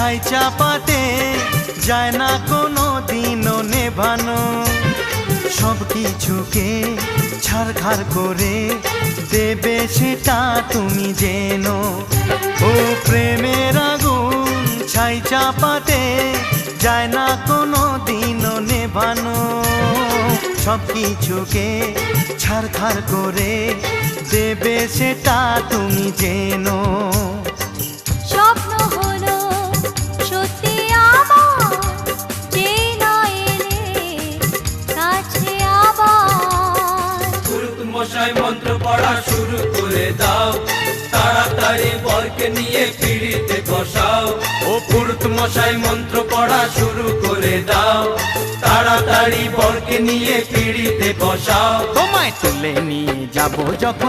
ছাই চাপাতে যায় না কোনো দিনও নেভানো। সব কিছুকে ছারখার করে দেবে সেটা তুমি জেনো। ও প্রেমের আগুন ছাই চাপাতে যায় না কোনো দিনও নেভানো। সব কিছুকে ছারখার করে দেবে সেটা তুমি জেনো। স্বপ্ন হলো সত্যি আমার, যে না এলে কাছে আবার। পুরুত মশাই মন্ত্র পড়া শুরু করে দাও, তাড়াতাড়ি বরকে নিয়ে পিড়িতে বসাও। ও পুরুত মশাই মন্ত্র পড়া শুরু করে দাও, তাড়াতাড়ি বরকে নিয়ে পিড়িতে বসাও। তোমায় তুলে নিয়ে যাব যখন